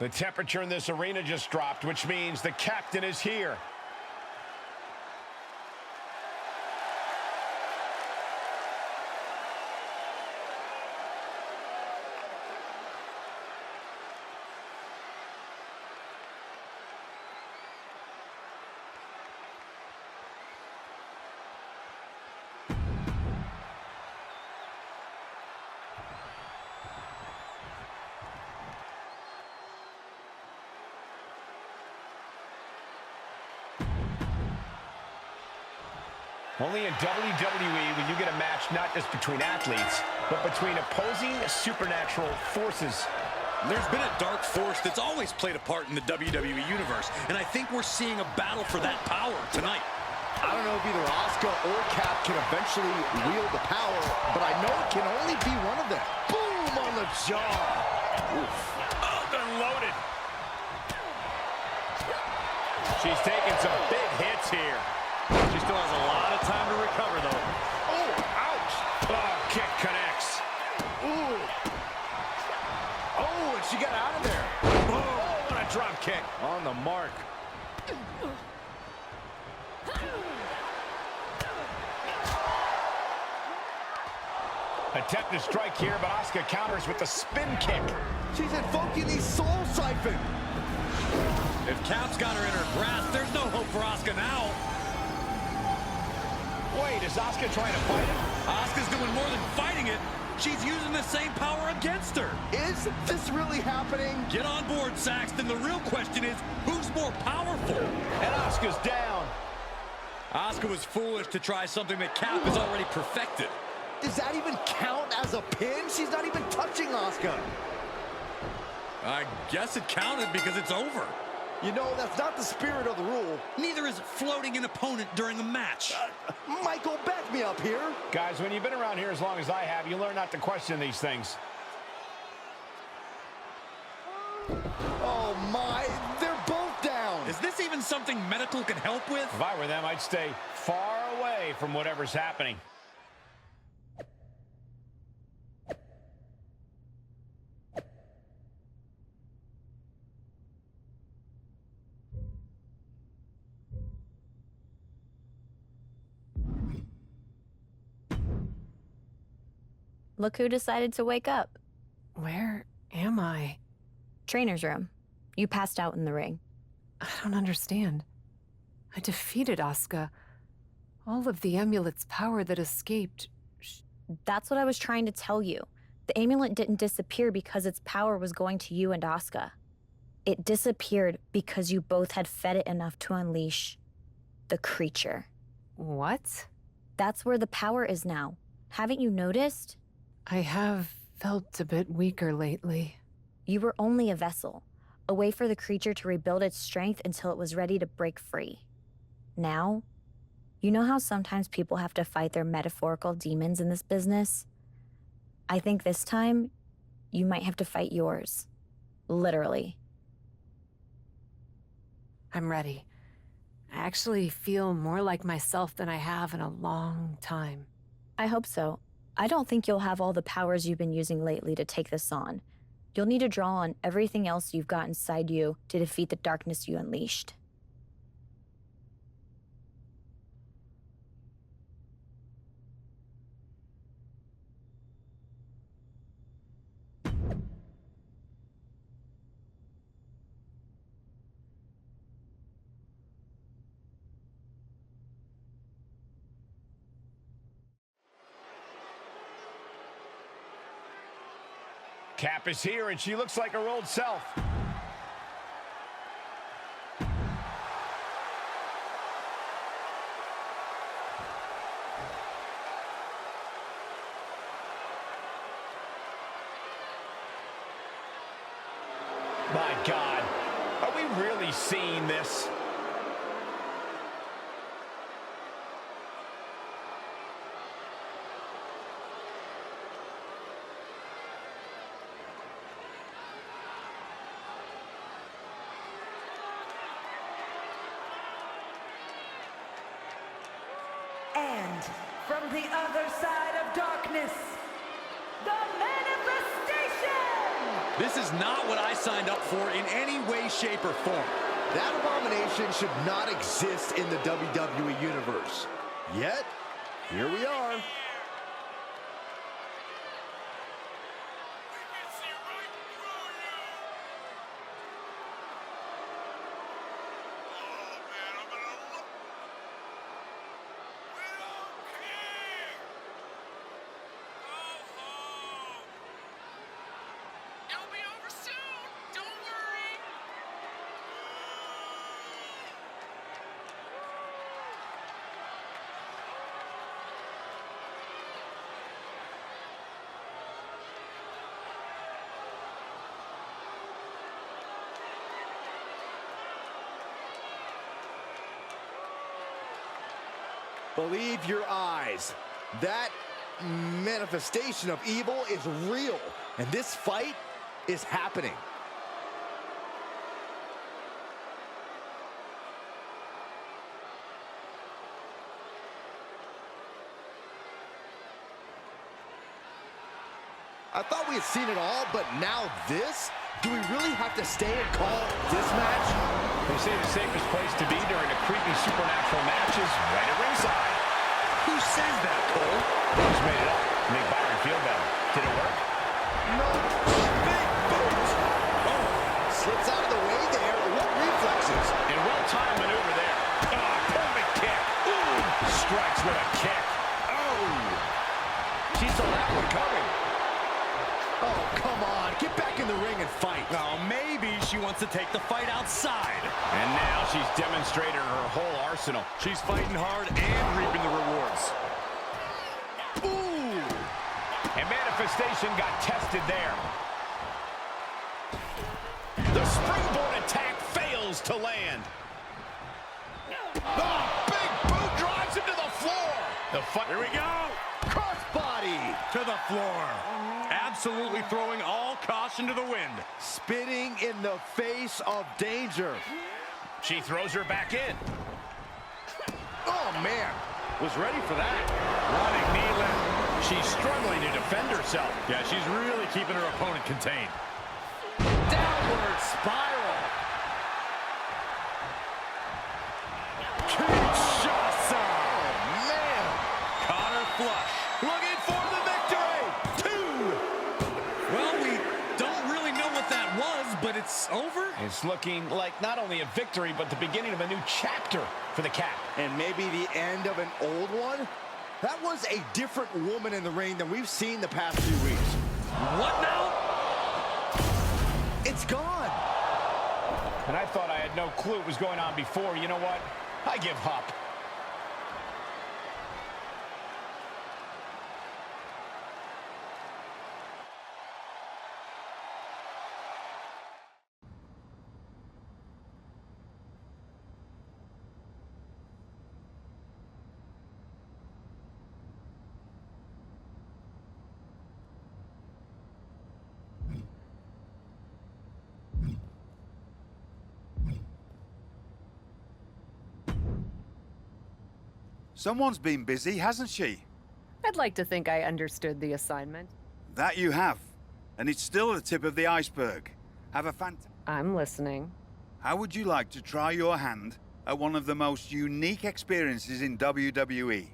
The temperature in this arena just dropped, which means the captain is here. Only in WWE will you get a match not just between athletes, but between opposing supernatural forces. There's been a dark force that's always played a part in the WWE Universe, and I think we're seeing a battle for that power tonight. I don't know if either Asuka or Cap can eventually wield the power, but I know it can only be one of them. Boom on the jaw. Oof. Up and loaded. She's taking some big hits here. She still has a lot of time to recover, though. Oh, ouch. Oh, kick connects. Ooh. Oh, and she got out of there. Oh, what a drop kick. On the mark. Attempt to strike here, but Asuka counters with the spin kick. She's invoking the soul siphon. If Cap's got her in her grasp, there's no hope for Asuka now. Wait, is Asuka trying to fight it? Asuka's doing more than fighting it. She's using the same power against her. Is this really happening? Get on board, Saxton. The real question is, who's more powerful? And Asuka's down. Asuka was foolish to try something that Cap has already perfected. Does that even count as a pin? She's not even touching Asuka. I guess it counted because it's over. You know, that's not the spirit of the rule. Neither is floating an opponent during a match. Michael, back me up here. Guys, when you've been around here as long as I have, you learn not to question these things. Oh, my. They're both down. Is this even something medical can help with? If I were them, I'd stay far away from whatever's happening. Look who decided to wake up. Where am I? Trainer's room. You passed out in the ring. I don't understand. I defeated Asuka. All of the amulet's power that escaped. That's what I was trying to tell you. The amulet didn't disappear because its power was going to you and Asuka. It disappeared because you both had fed it enough to unleash the creature. What? That's where the power is now. Haven't you noticed? I have felt a bit weaker lately. You were only a vessel, a way for the creature to rebuild its strength until it was ready to break free. Now, you know how sometimes people have to fight their metaphorical demons in this business? I think this time, you might have to fight yours. Literally. I'm ready. I actually feel more like myself than I have in a long time. I hope so. I don't think you'll have all the powers you've been using lately to take this on. You'll need to draw on everything else you've got inside you to defeat the darkness you unleashed. Cap is here, and she looks like her old self. My God, are we really seeing this? And from the other side of darkness, the manifestation! This is not what I signed up for in any way, shape, or form. That abomination should not exist in the WWE Universe. Yet, here we are. Believe your eyes. That manifestation of evil is real, and this fight is happening. I thought we had seen it all, but now this? Do we really have to stay and call this match? They say the safest place to be during a creepy supernatural match is right at ringside. Who says that, Cole? They just made it up to make Byron feel better. Did it work? No. Big boot. Oh, slips out of the way there. What reflexes? And well-timed maneuver there. Perfect kick. Ooh, strikes with a kick. Oh. She saw that one coming. Oh, come on. Get back in the ring and fight. Well, maybe she wants to take the fight outside. And now she's demonstrated her whole arsenal. She's fighting hard and reaping the rewards. Ooh. And manifestation got tested there. The springboard attack fails to land. Oh, big boot drives him to the floor. Here we go. Crossbody. To the floor. Absolutely throwing all caution to the wind. Spitting in the face of danger. She throws her back in. Oh, man. Was ready for that. Running knee lift. She's struggling to defend herself. Yeah, she's really keeping her opponent contained. Downward spiral. Kinshasa. Oh, man. Caught her flush. Looking for the victory. 2. Well, we don't really know what that was, but it's over. It's looking like not only a victory, but the beginning of a new chapter for the Cat. And maybe the end of an old one? That was a different woman in the ring than we've seen the past few weeks. What now? It's gone. And I thought I had no clue what was going on before. You know what? I give up. Someone's been busy, hasn't she? I'd like to think I understood the assignment. That you have. And it's still the tip of the iceberg. Have a I'm listening. How would you like to try your hand at one of the most unique experiences in WWE?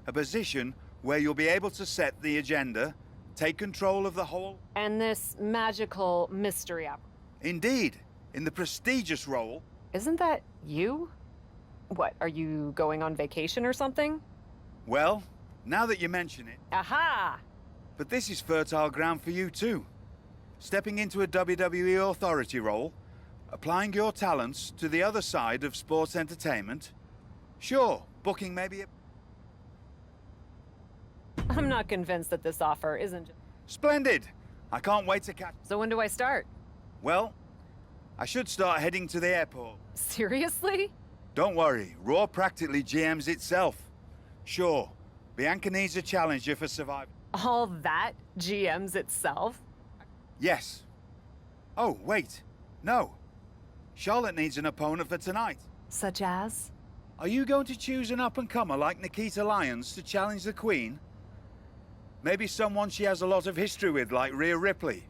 A position where you'll be able to set the agenda, take control of the whole... And this magical mystery opera. Indeed, in the prestigious role... Isn't that you? What, are you going on vacation or something? Well, now that you mention it... Aha! But this is fertile ground for you too. Stepping into a WWE authority role, applying your talents to the other side of sports entertainment. Sure, booking maybe a... I'm not convinced that this offer isn't... Splendid! I can't wait to catch... So when do I start? Well, I should start heading to the airport. Seriously? Don't worry, Raw practically GMs itself. Sure, Bianca needs a challenger for survival. All that GMs itself? Yes. Oh, wait. No. Charlotte needs an opponent for tonight. Such as? Are you going to choose an up-and-comer like Nikita Lyons to challenge the Queen? Maybe someone she has a lot of history with, like Rhea Ripley.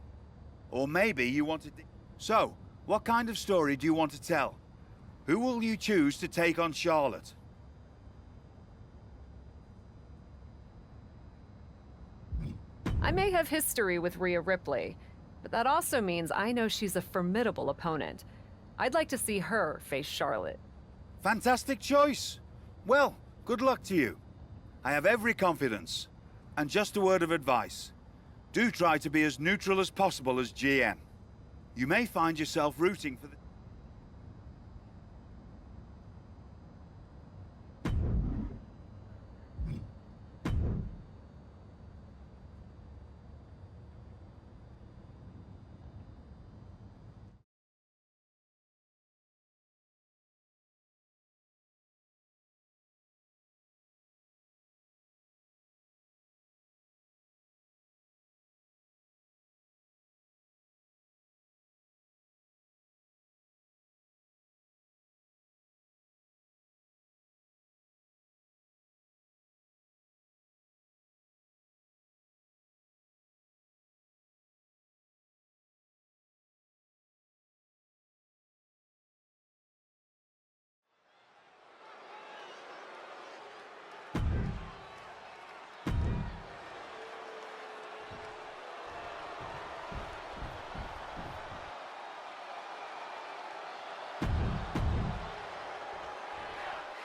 Or maybe you want to... So, what kind of story do you want to tell? Who will you choose to take on Charlotte? I may have history with Rhea Ripley, but that also means I know she's a formidable opponent. I'd like to see her face Charlotte. Fantastic choice. Well, good luck to you. I have every confidence. And just a word of advice. Do try to be as neutral as possible as GM. You may find yourself rooting for the...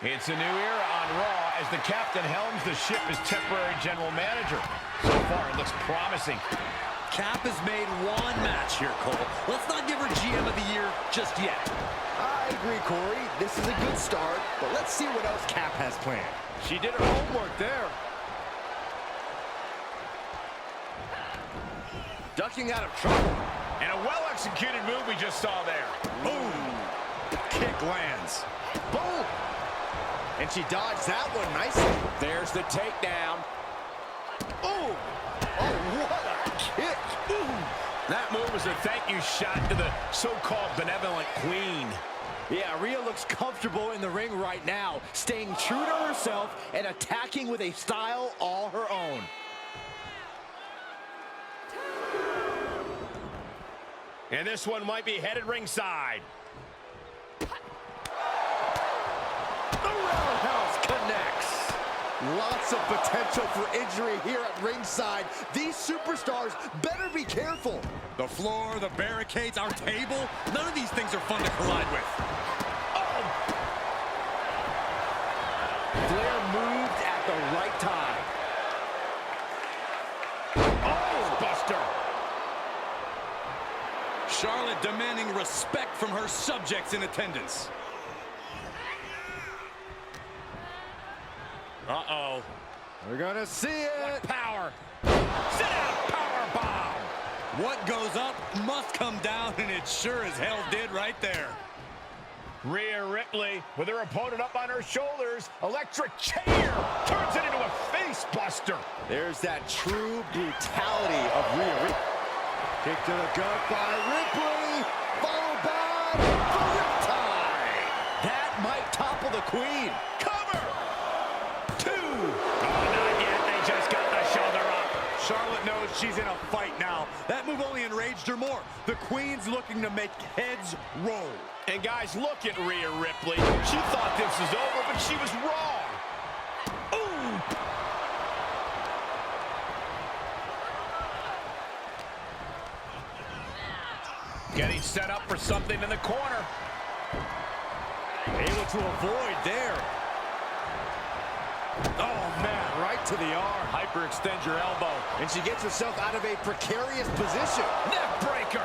It's a new era on Raw as the captain helms the ship as temporary general manager. So far, it looks promising. Cap has made one match here, Cole. Let's not give her GM of the Year just yet. I agree, Corey. This is a good start, but let's see what else Cap has planned. She did her homework there. Ducking out of trouble. And a well-executed move we just saw there. Boom. Kick lands. Boom. And she dodged that one nicely. There's the takedown. Ooh. Oh, what a kick. Ooh. That move was a thank you shot to the so-called benevolent queen. Yeah, Rhea looks comfortable in the ring right now, staying true to herself and attacking with a style all her own. And this one might be headed ringside. Roundhouse connects. Lots of potential for injury here at ringside. These superstars better be careful. The floor, the barricades, our table, none of these things are fun to collide with. Flair moved at the right time. Oh, Buster. Charlotte demanding respect from her subjects in attendance. Uh-oh. We're gonna see it. Power. Sit down, power bomb. What goes up must come down, and it sure as hell did right there. Rhea Ripley with her opponent up on her shoulders. Electric chair turns it into a face buster. There's that true brutality of Rhea Ripley. Kick to the gut by Ripley, followed by the riptide. That might topple the queen. Cover. Two. Oh, not yet. They just got the shoulder up. Charlotte knows she's in a fight now. That move only enraged her more. The queen's looking to make heads roll. And guys, look at Rhea Ripley. She thought this was over, but she was wrong. Ooh. Getting set up for something in the corner. Able to avoid there. Oh, man. Right to the arm. Hyperextend your elbow. And she gets herself out of a precarious position. Neck breaker.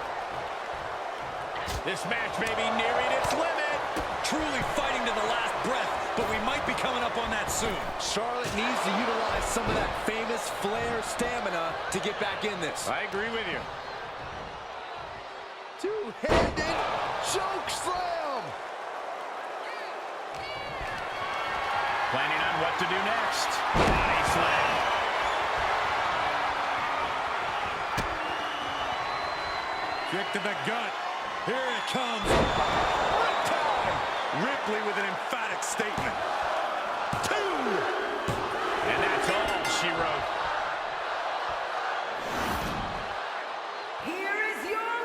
This match may be nearing its limit. Truly fighting to the last breath, but we might be coming up on that soon. Charlotte needs to utilize some of that famous Flair stamina to get back in this. I agree with you. Two-handed choke slam. Planning on what to do next. Body slam. Kick to the gut. Here it comes. Ripley with an emphatic statement. Two. And that's all she wrote. Here is your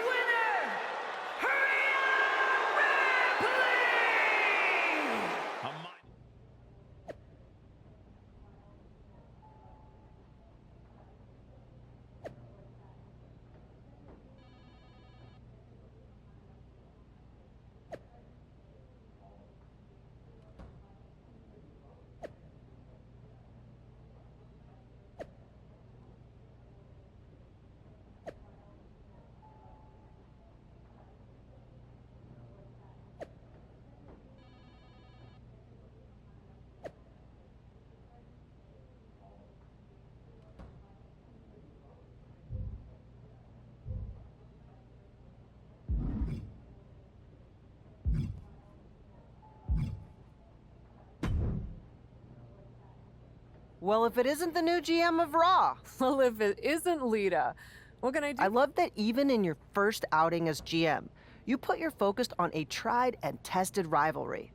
Well, if it isn't the new GM of Raw. Well, if it isn't Lita, what can I do? I love that even in your first outing as GM, you put your focus on a tried and tested rivalry.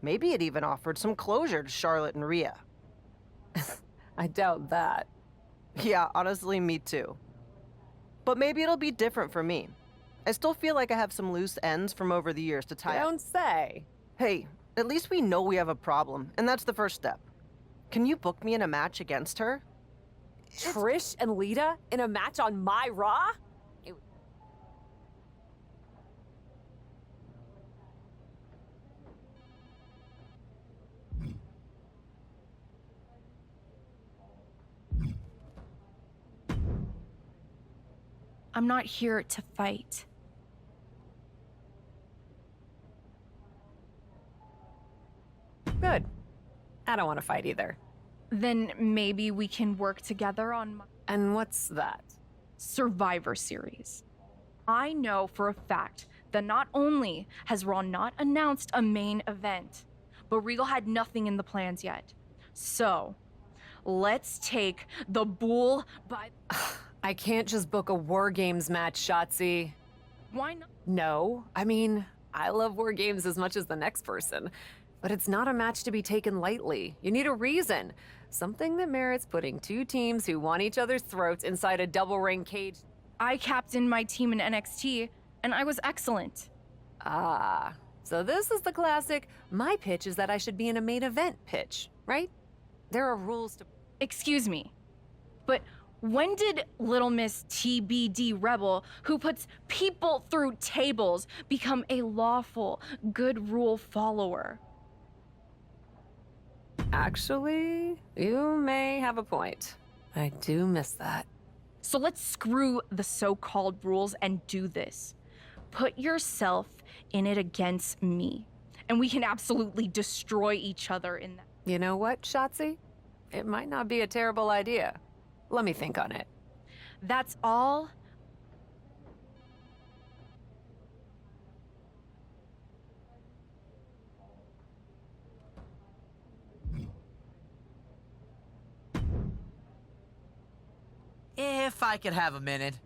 Maybe it even offered some closure to Charlotte and Rhea. I doubt that. Yeah, honestly, me too. But maybe it'll be different for me. I still feel like I have some loose ends from over the years to tie up. Don't say. Hey, at least we know we have a problem, and that's the first step. Can you book me in a match against her? Trish and Lita in a match on my Raw? I'm not here to fight. Good. I don't want to fight either. Then maybe we can work together on my And what's that? Survivor Series. I know for a fact that not only has Raw not announced a main event, but Regal had nothing in the plans yet. So, let's take the bull by... I can't just book a War Games match, Shotzi. Why not? No, I mean, I love War Games as much as the next person. But it's not a match to be taken lightly. You need a reason. Something that merits putting two teams who want each other's throats inside a double ring cage. I captained my team in NXT, and I was excellent. Ah, so this is the classic, my pitch is that I should be in a main event pitch, right? There are rules to... Excuse me, but when did Little Miss TBD Rebel, who puts people through tables, become a lawful, good rule follower? Actually, you may have a point. I do miss that. So let's screw the so-called rules and do this. Put yourself in it against me, and we can absolutely destroy each other in that. You know what, Shotzi? It might not be a terrible idea. Let me think on it. That's all. If I could have a minute.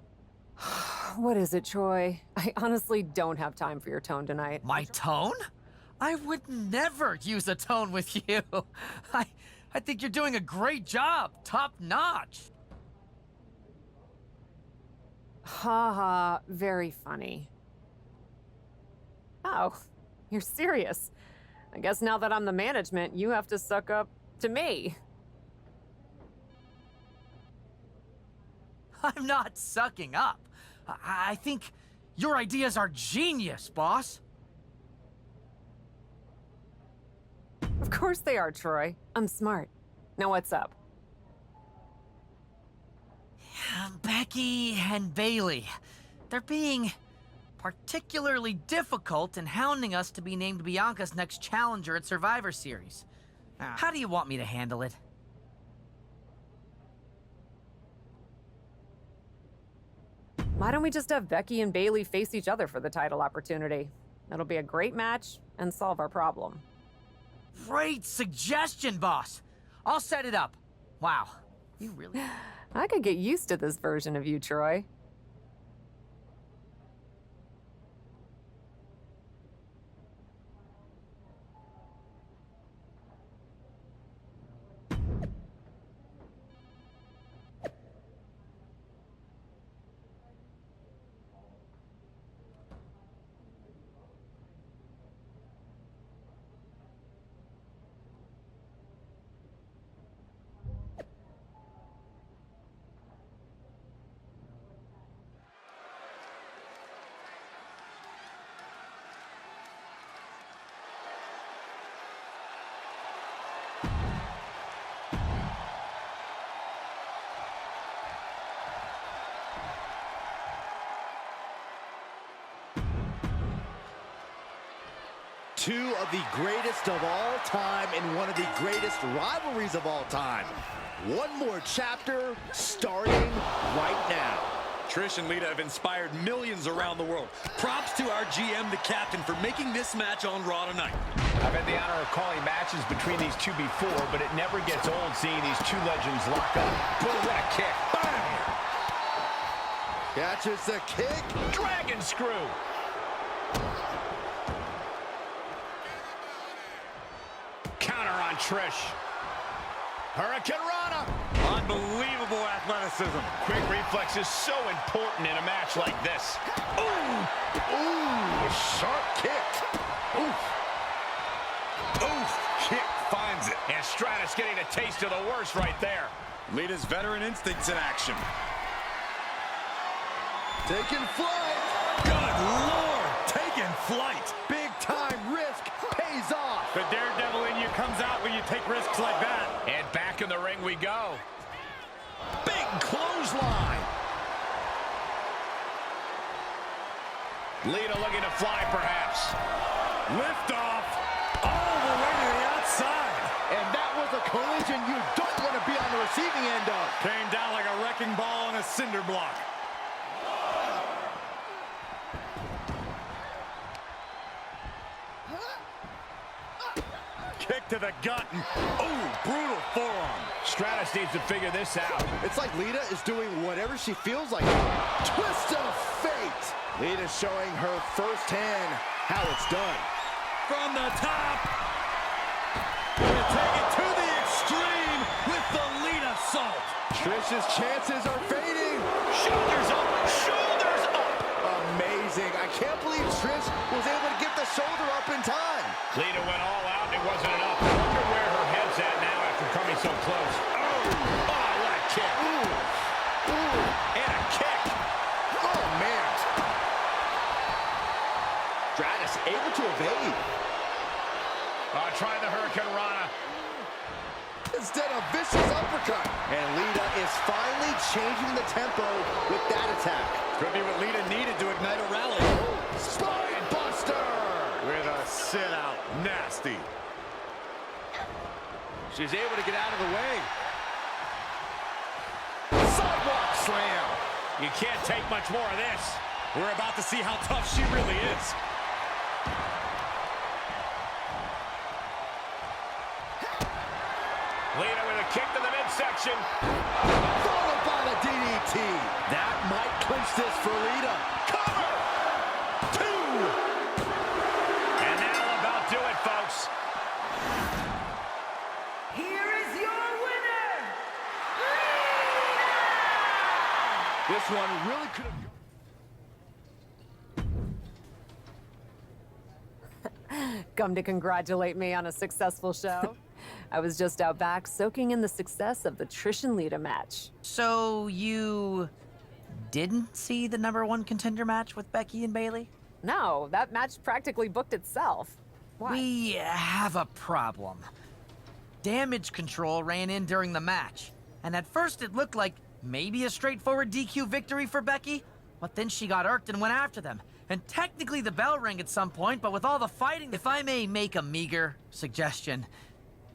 What is it, Troy? I honestly don't have time for your tone tonight. My tone? I would never use a tone with you. I think you're doing a great job. Top notch. Ha ha, very funny. Oh, you're serious. I guess now that I'm the management, you have to suck up to me. I'm not sucking up. I think your ideas are genius, boss. Of course they are, Troy. I'm smart. Now what's up? Becky and Bailey. They're being particularly difficult in hounding us to be named Bianca's next challenger at Survivor Series. How do you want me to handle it? Why don't we just have Becky and Bailey face each other for the title opportunity? That'll be a great match and solve our problem. Great suggestion, boss. I'll set it up. Wow, you really... I could get used to this version of you, Troy. Two of the greatest of all time and one of the greatest rivalries of all time. One more chapter starting right now. Trish and Lita have inspired millions around the world. Props to our GM, the captain, for making this match on Raw tonight. I've had the honor of calling matches between these two before, but it never gets old seeing these two legends lock up. Boom, what a kick. Bam! Catches the kick. Dragon screw. Counter on Trish. Hurricane Rana. Unbelievable athleticism. Quick reflex is so important in a match like this. Ooh! Ooh! A sharp kick. Oof! Oof! Kick finds it. And Stratus getting a taste of the worst right there. Lita's veteran instincts in action. Taking flight. Good Lord! Taking flight. Big time risk pays off. The daredevil in you comes out when you take risks like that. And back in the ring we go. Big clothesline. Lita looking to fly, perhaps. Lift off. All the way to the outside. And that was a collision you don't want to be on the receiving end of. Came down like a wrecking ball on a cinder block. Kick to the gut. Ooh, brutal forearm. Stratus needs to figure this out. It's like Lita is doing whatever she feels like. Twist of fate. Lita showing her firsthand how it's done. From the top. Gonna take it to the extreme with the Lita salt. Trish's chances are fading. Shoulders up. Shoulders up. Amazing. I can't believe Trish was able to get the shoulder up in time. Lita went all out and it wasn't enough. I wonder where her head's at now after coming so close. Oh, what a kick. Ooh. Ooh. And a kick. Oh, man. Stratus able to evade. Trying the Hurricane Rana. Instead of vicious uppercut. And Lita is finally changing the tempo with that attack. Could be what Lita needed to ignite a rally. Spine buster. With a sit out. Nasty. She's able to get out of the way. Sidewalk slam. You can't take much more of this. We're about to see how tough she really is. Lita with a kick to the midsection. Followed by the DDT. That might clinch this for Lita. Cover! 2! And that'll about do it, folks. Here is your winner, This one really could have... Come to congratulate me on a successful show? I was just out back soaking in the success of the Trish and Lita match. So you didn't see the #1 contender match with Becky and Bayley? No, that match practically booked itself. Why? We have a problem. Damage control ran in during the match, and at first it looked like maybe a straightforward DQ victory for Becky, but then she got irked and went after them. And technically the bell rang at some point, but with all the fighting, if I may make a meager suggestion,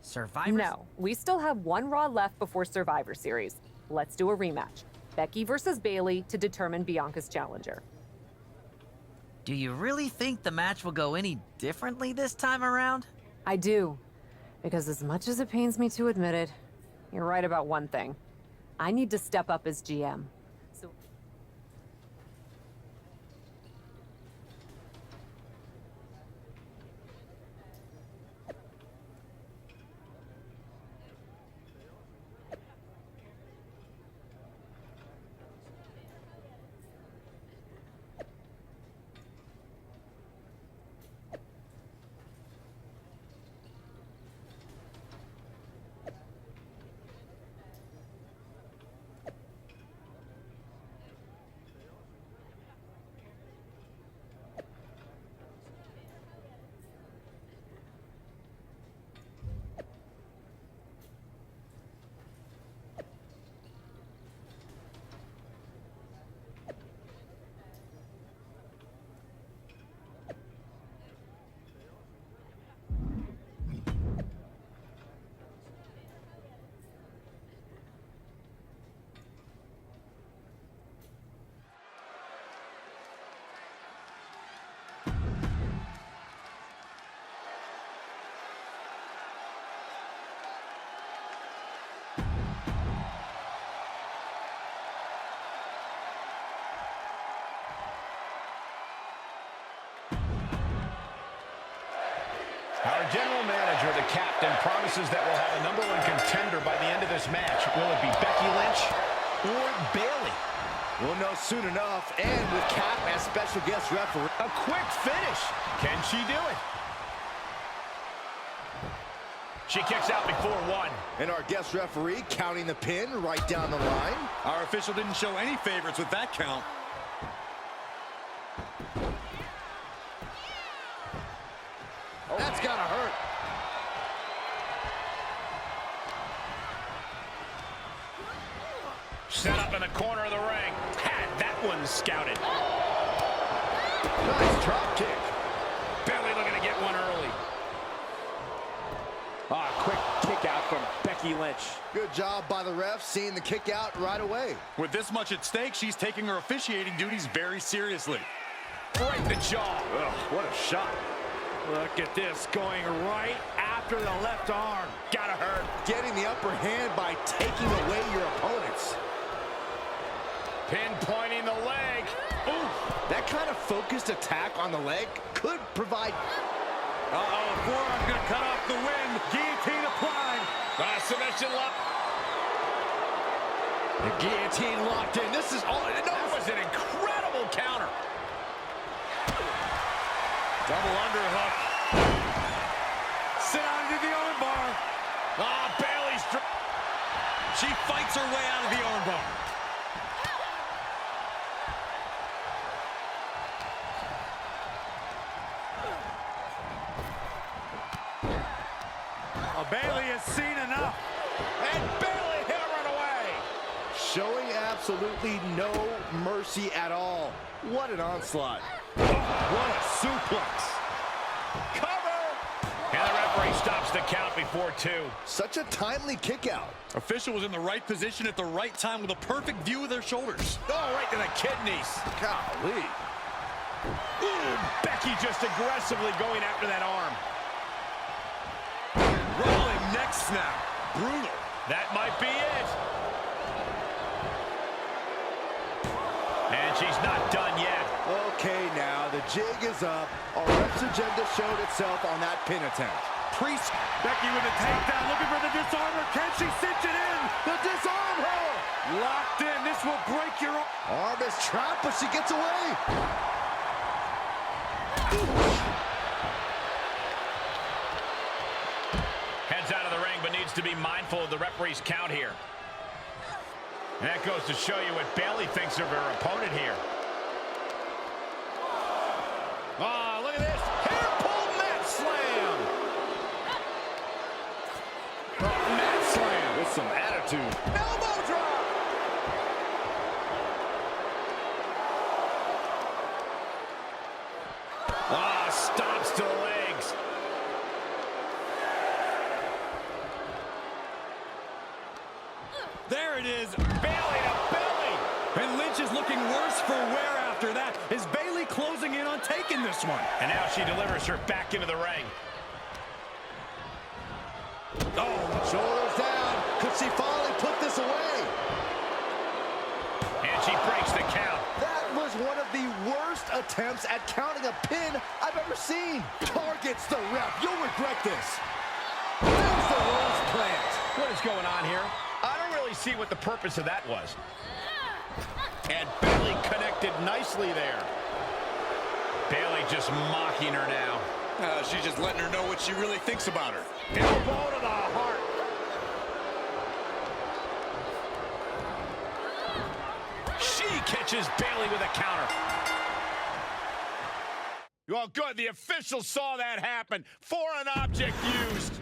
Survivor... No, we still have one Raw left before Survivor Series. Let's do a rematch. Becky versus Bayley to determine Bianca's challenger. Do you really think the match will go any differently this time around? I do. Because as much as it pains me to admit it, you're right about one thing. I need to step up as GM. So... general manager, the captain, promises that we'll have a #1 contender by the end of this match. Will it be Becky Lynch or Bayley? We'll know soon enough, and with Cap as special guest referee. A quick finish. Can she do it? She kicks out before 1. And our guest referee counting the pin right down the line. Our official didn't show any favorites with that count. Oh, that's gotta hurt. Set up in the corner of the ring. Had that one scouted. Nice drop kick. Bayley looking to get one early. Quick kick out from Becky Lynch. Good job by the ref seeing the kick out right away. With this much at stake, she's taking her officiating duties very seriously. Right in the jaw. Ugh, what a shot. Look at this, going right after the left arm. Gotta hurt. Getting the upper hand by taking away your opponents. Pinpointing the leg. Ooh. That kind of focused attack on the leg could provide... Forearm's gonna cut off the wind. Guillotine applied. Submission lock. The guillotine locked in. This is all... That was an incredible counter. Double underhook. Sit on into the armbar. Bayley's... She fights her way out of the armbar. Bayley has seen enough. And Bayley hammering away. Showing absolutely no mercy at all. What an onslaught. What a suplex. Cover. And the referee stops the count before 2. Such a timely kick out. Official was in the right position at the right time with a perfect view of their shoulders. Oh, right to the kidneys. Golly. Ooh, Becky just aggressively going after that arm. Rolling neck snap. Brutal. That might be it. And she's not done yet. Okay, now the jig is up. Our ref's agenda showed itself on that pin attempt. Priest. Becky with a takedown, looking for the disarmer. Can she cinch it in? The disarm her! Locked in. This will break your arm. Arm is trapped, but she gets away. Heads out of the ring, but needs to be mindful of the referee's count here. And that goes to show you what Bayley thinks of her opponent here. Oh, look at this. Hair pull mat slam. Oh, mat slam. With some attitude. Elbow drop. Stomps to the legs. There it is. Bayley to belly. And Lynch is looking worse for wear after that. Is Bayley closing in on taking this one? And now she delivers her back into the ring. Oh, shoulders down. Could she finally put this away? And she breaks the count. That was one of the worst attempts at counting a pin I've ever seen. Targets the ref. You'll regret this. There's the rose plant. What is going on here? I don't really see what the purpose of that was. And Bayley connected nicely there. Bayley just mocking her now. She's just letting her know what she really thinks about her. Elbow to the heart. She catches Bayley with a counter. Well, good. The official saw that happen. Foreign object used.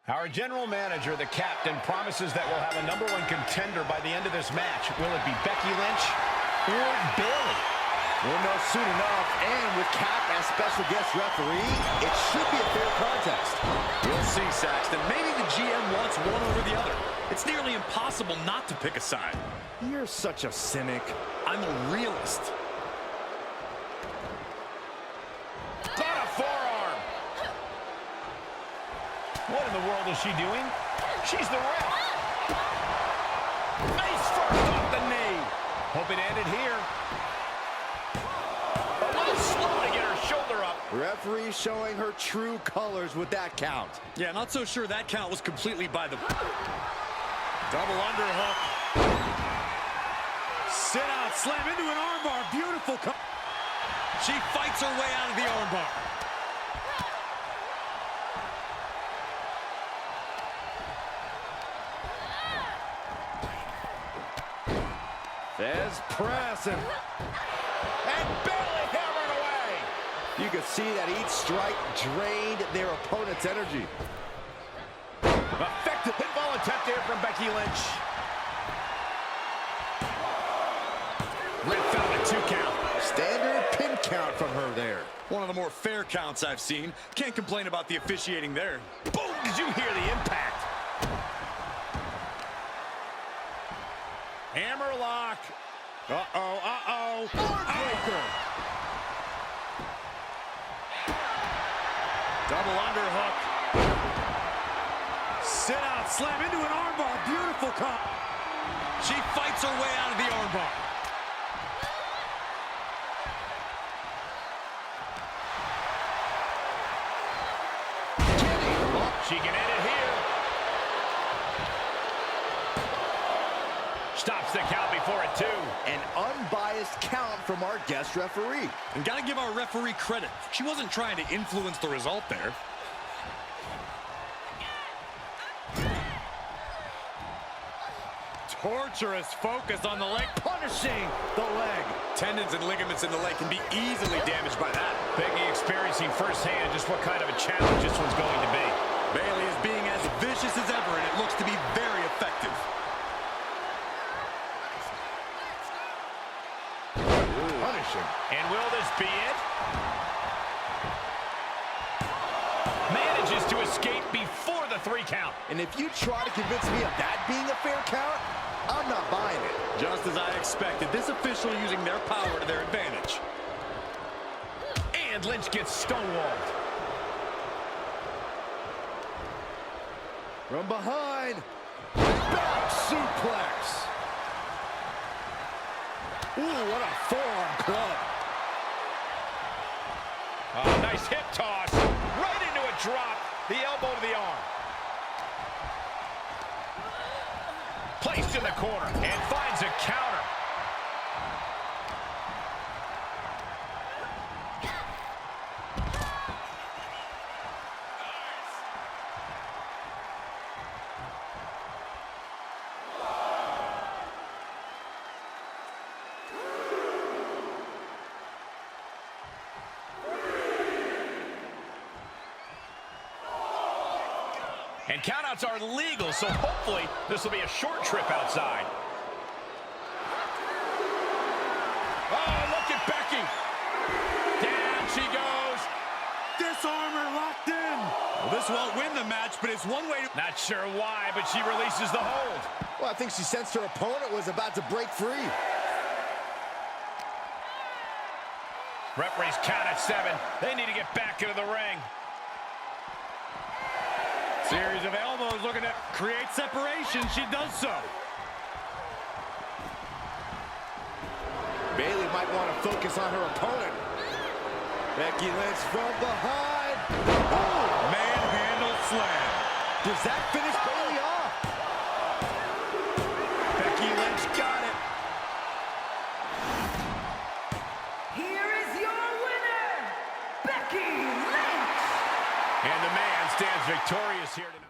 Our general manager, the captain, promises that we'll have a #1 contender by the end of this match. Will it be Becky Lynch or Bayley? We'll know soon enough, and with Cap as special guest referee, it should be a fair contest. We'll see, Saxton. Maybe the GM wants one over the other. It's nearly impossible not to pick a side. You're such a cynic. I'm a realist. Got a forearm. What in the world is she doing? She's the ref. Face first off the knee. Hope it ended here. A little slow to get her shoulder up. Referee showing her true colors with that count. Yeah, not so sure that count was completely by the... Double underhook. Sit out, slam into an armbar. Beautiful. She fights her way out of the armbar. Fez press and Bayley hammered away. You can see that each strike drained their opponent's energy. Effective pinfall attempt here from Becky Lynch. Rip found a 2 count. Standard pin count from her there. One of the more fair counts I've seen. Can't complain about the officiating there. Boom! Did you hear the impact? Hammerlock. Uh-oh. Heartbreaker. Double underhook. Sit out, slam into an armbar. Beautiful cut. She fights her way out of the armbar. She can end it here. Stops the count before a 2. An unbiased count from our guest referee. And gotta give our referee credit. She wasn't trying to influence the result there. Torturous focus on the leg, punishing the leg. Tendons and ligaments in the leg can be easily damaged by that. Becky experiencing firsthand just what kind of a challenge this one's going to be. Bayley is being as vicious as ever, and it looks to be very effective. Punishing. And will this be it? Manages to escape before the 3 count. And if you try to convince me of that being a fair count, I'm not buying it. Just as I expected, this official using their power to their advantage. And Lynch gets stonewalled. From behind, back suplex. Ooh, what a forearm club. Nice hip toss. Right into a drop. The elbow to the arm. Placed in the corner and finds a counter. And countouts are legal, so hopefully this will be a short trip outside. Oh, look at Becky. Down she goes. Disarmer locked in. Well, this won't win the match, but it's one way to... Not sure why, but she releases the hold. Well, I think she sensed her opponent was about to break free. Referees count at 7. They need to get back into the ring. Series of elbows looking to create separation. She does so. Bayley might want to focus on her opponent. Becky Lynch from behind. Oh, manhandle slam. Does that finish Bayley off? Becky Lynch got it. Here is your winner, Becky Lynch. And the man stands victorious here tonight.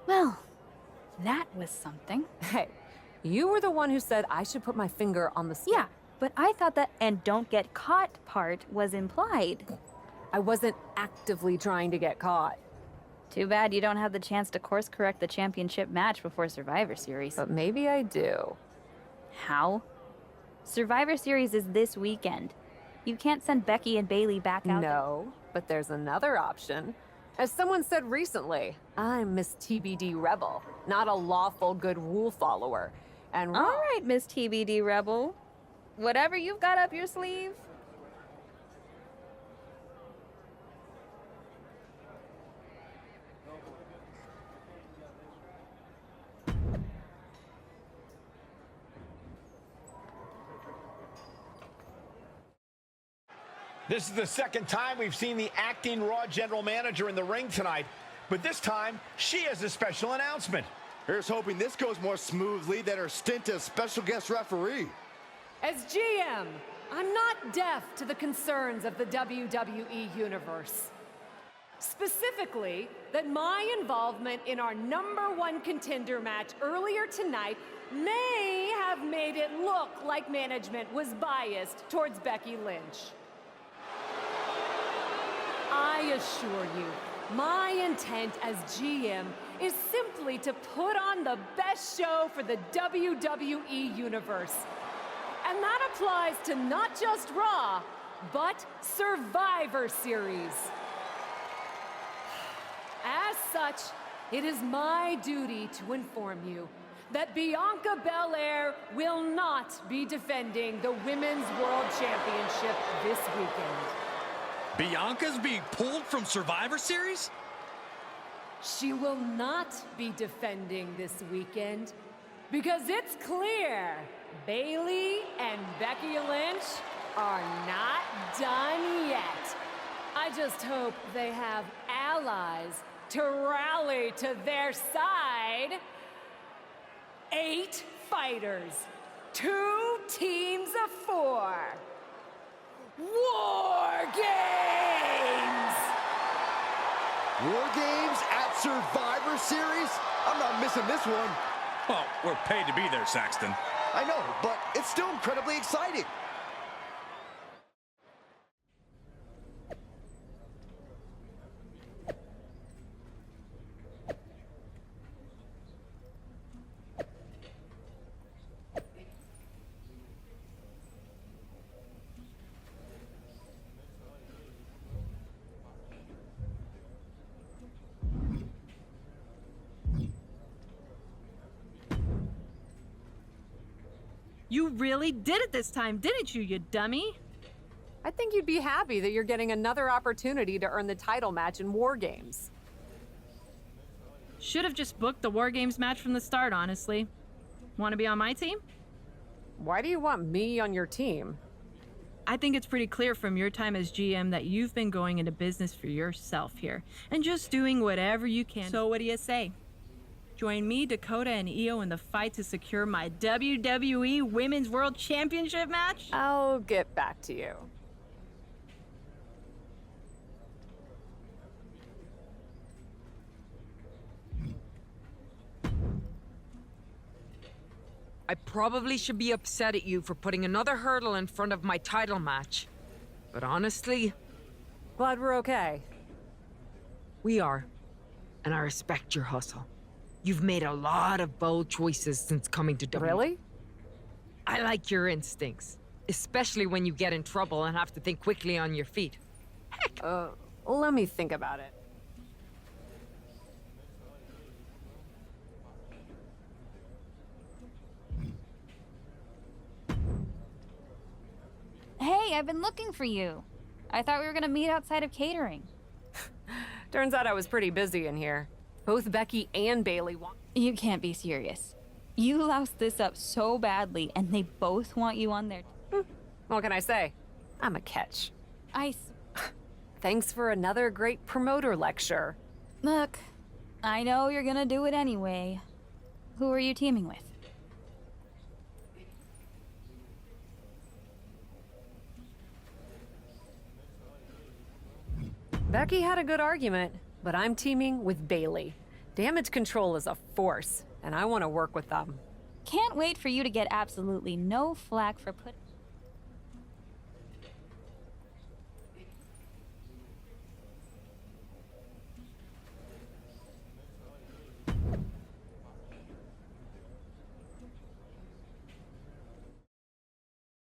Well, that was something. Hey, you were the one who said I should put my finger on the Yeah, but I thought that "and don't get caught" part was implied. I wasn't actively trying to get caught. Too bad you don't have the chance to course correct the championship match before Survivor Series. But maybe I do. How? Survivor Series is this weekend. You can't send Becky and Bayley back out. No, but there's another option. As someone said recently, I'm Miss TBD Rebel, not a lawful good rule follower. And All right, Miss TBD Rebel. Whatever you've got up your sleeve. This is the second time we've seen the acting Raw general manager in the ring tonight, but this time she has a special announcement. Here's hoping this goes more smoothly than her stint as special guest referee. as GM, I'm not deaf to the concerns of the WWE Universe. Specifically, that my involvement in our #1 contender match earlier tonight may have made it look like management was biased towards Becky Lynch. I assure you, my intent as GM is simply to put on the best show for the WWE Universe. And that applies to not just Raw, but Survivor Series. As such, it is my duty to inform you that Bianca Belair will not be defending the Women's World Championship this weekend. Bianca's being pulled from Survivor Series? She will not be defending this weekend because it's clear Bayley and Becky Lynch are not done yet. I just hope they have allies to rally to their side. 8 fighters, 2 teams of 4. War Games! War Games at Survivor Series? I'm not missing this one. Well, we're paid to be there, Saxton. I know, but it's still incredibly exciting. You really did it this time, didn't you, you dummy? I think you'd be happy that you're getting another opportunity to earn the title match in War Games. Should have just booked the War Games match from the start, honestly. Want to be on my team? Why do you want me on your team? I think it's pretty clear from your time as GM that you've been going into business for yourself here and just doing whatever you can. So what do you say? Join me, Dakota, and Io in the fight to secure my WWE Women's World Championship match? I'll get back to you. I probably should be upset at you for putting another hurdle in front of my title match. But honestly... Glad we're okay. We are. And I respect your hustle. You've made a lot of bold choices since coming to WWE. Really? I like your instincts. Especially when you get in trouble and have to think quickly on your feet. Heck! Let me think about it. Hey, I've been looking for you. I thought we were gonna meet outside of catering. Turns out I was pretty busy in here. Both Becky and Bayley want... You can't be serious. You loused this up so badly, and they both want you on their... What can I say? I'm a catch. I... Thanks for another great promoter lecture. Look, I know you're gonna do it anyway. Who are you teaming with? Becky had a good argument, but I'm teaming with Bayley. Damage control is a force, and I want to work with them. Can't wait for you to get absolutely no flack for putting...